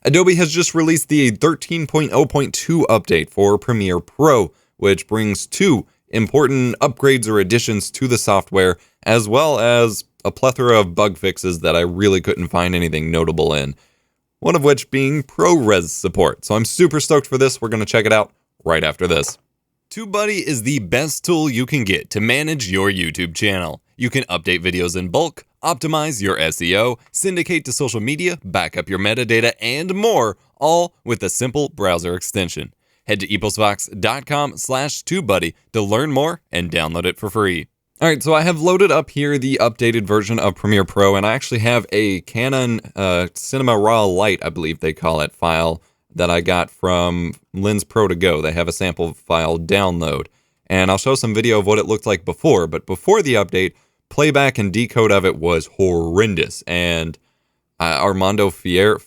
Adobe has just released the 13.0.2 update for Premiere Pro, which brings 2 important upgrades or additions to the software, as well as a plethora of bug fixes that I really couldn't find anything notable in. One of which being ProRes support. So I'm super stoked for this. We're going to check it out right after this. TubeBuddy is the best tool you can get to manage your YouTube channel. You can update videos in bulk, optimize your SEO, syndicate to social media, back up your metadata, and more, all with a simple browser extension. Head to EposVox.com/TubeBuddy to learn more and download it for free. Alright, so I have loaded up here the updated version of Premiere Pro, and I actually have a Canon Cinema Raw Lite, I believe they call it, file that I got from Lens Pro to Go. They have a sample file download, and I'll show some video of what it looked like before, but before the update, playback and decode of it was horrendous, and Armando Ferreira,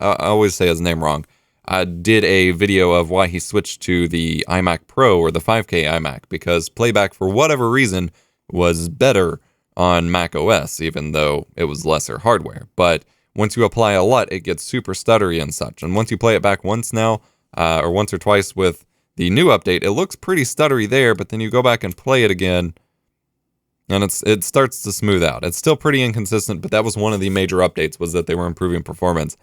I always say his name wrong, did a video of why he switched to the iMac Pro or the 5K iMac, because playback for whatever reason was better on Mac OS, even though it was lesser hardware. But once you apply a LUT, it gets super stuttery and such. And once you play it back once now, or once or twice with the new update, it looks pretty stuttery there, but then you go back and play it again, and it starts to smooth out. It's still pretty inconsistent, but that was one of the major updates, was that they were improving performance.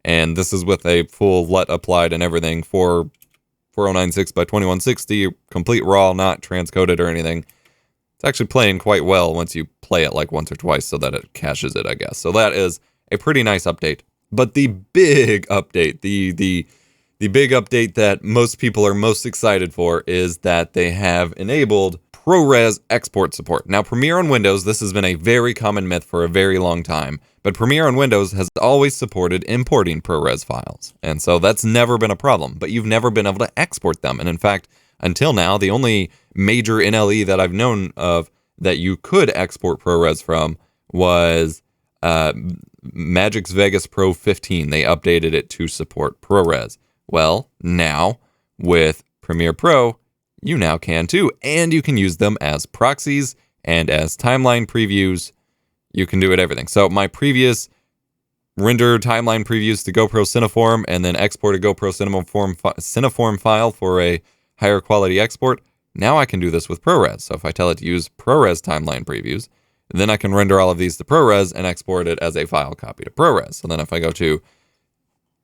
And this is with a full LUT applied and everything for 4096 by 2160, complete raw, not transcoded or anything. It's actually playing quite well once you play it like once or twice so that it caches it, I guess. So that is a pretty nice update. But the big update, the big update that most people are most excited for is that they have enabled ProRes Export support. Now, Premiere on Windows, this has been a very common myth for a very long time, but Premiere on Windows has always supported importing ProRes files, and so that's never been a problem, but you've never been able to export them. And in fact, until now, the only major NLE that I've known of that you could export ProRes from was Magix Vegas Pro 15. They updated it to support ProRes. Well, now, with Premiere Pro, you now can too, and you can use them as proxies and as timeline previews. You can do it everything. So my previous render timeline previews to GoPro Cineform and then export a GoPro Cineform file for a higher quality export, now I can do this with ProRes. So if I tell it to use ProRes timeline previews, then I can render all of these to ProRes and export it as a file copy to ProRes. So then if I go to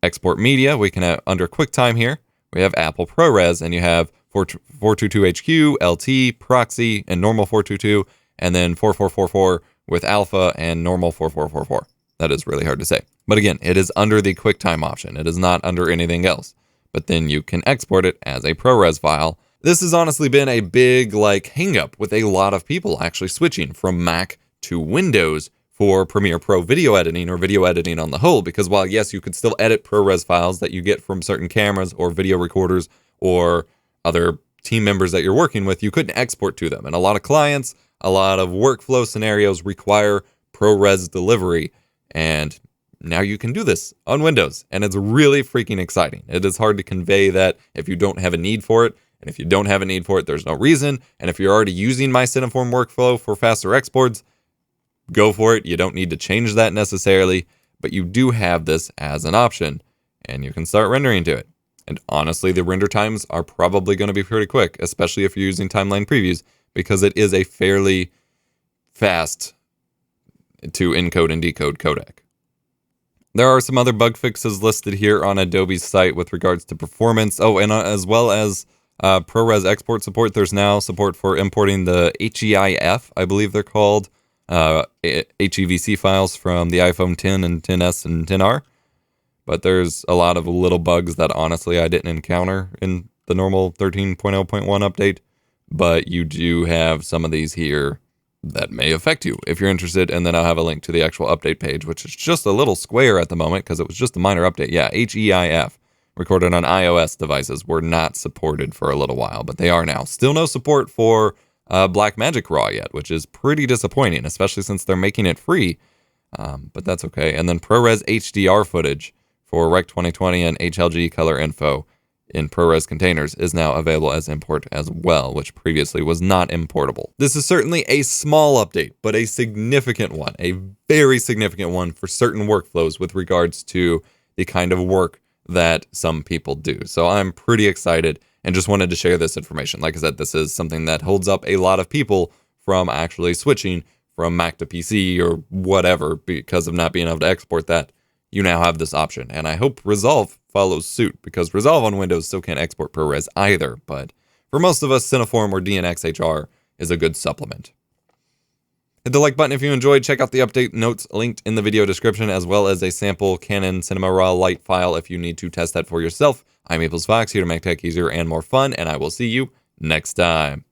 export media, we can, under QuickTime here, we have Apple ProRes, and you have 422HQ, LT, Proxy, and normal 422, and then 4444 with alpha and normal 4444. That is really hard to say. But again, it is under the QuickTime option. It is not under anything else. But then you can export it as a ProRes file. This has honestly been a big hang up with a lot of people actually switching from Mac to Windows for Premiere Pro video editing or video editing on the whole, because while yes, you could still edit ProRes files that you get from certain cameras or video recorders or other team members that you're working with, you couldn't export to them. And a lot of clients, a lot of workflow scenarios require ProRes delivery, and now you can do this on Windows, and it's really freaking exciting. It is hard to convey that if you don't have a need for it, and if you don't have a need for it, there's no reason, and if you're already using my Cineform workflow for faster exports, go for it. You don't need to change that necessarily, but you do have this as an option, and you can start rendering to it. And honestly, the render times are probably going to be pretty quick, especially if you're using timeline previews, because it is a fairly fast to encode and decode codec. There are some other bug fixes listed here on Adobe's site with regards to performance. Oh, and as well as ProRes Export support, there's now support for importing the HEIF, I believe they're called, HEVC files from the iPhone 10 and 10s and 10R. But there's a lot of little bugs that honestly I didn't encounter in the normal 13.0.1 update. But you do have some of these here that may affect you if you're interested. And then I'll have a link to the actual update page, which is just a little square at the moment because it was just a minor update. Yeah, HEIF, recorded on iOS devices, were not supported for a little while, but they are now. Still no support for Blackmagic RAW yet, which is pretty disappointing, especially since they're making it free. But that's okay. And then ProRes HDR footage for Rec 2020 and HLG color info in ProRes containers is now available as import as well, which previously was not importable. This is certainly a small update, but a significant one, a very significant one for certain workflows with regards to the kind of work that some people do. So I'm pretty excited and just wanted to share this information. Like I said, this is something that holds up a lot of people from actually switching from Mac to PC or whatever because of not being able to export that. You now have this option, and I hope Resolve follows suit, because Resolve on Windows still can't export ProRes either, but for most of us, Cineform or DNxHR is a good supplement. Hit the like button if you enjoyed. Check out the update notes linked in the video description, as well as a sample Canon Cinema Raw Lite file if you need to test that for yourself. I'm EposVox, here to make tech easier and more fun, and I will see you next time.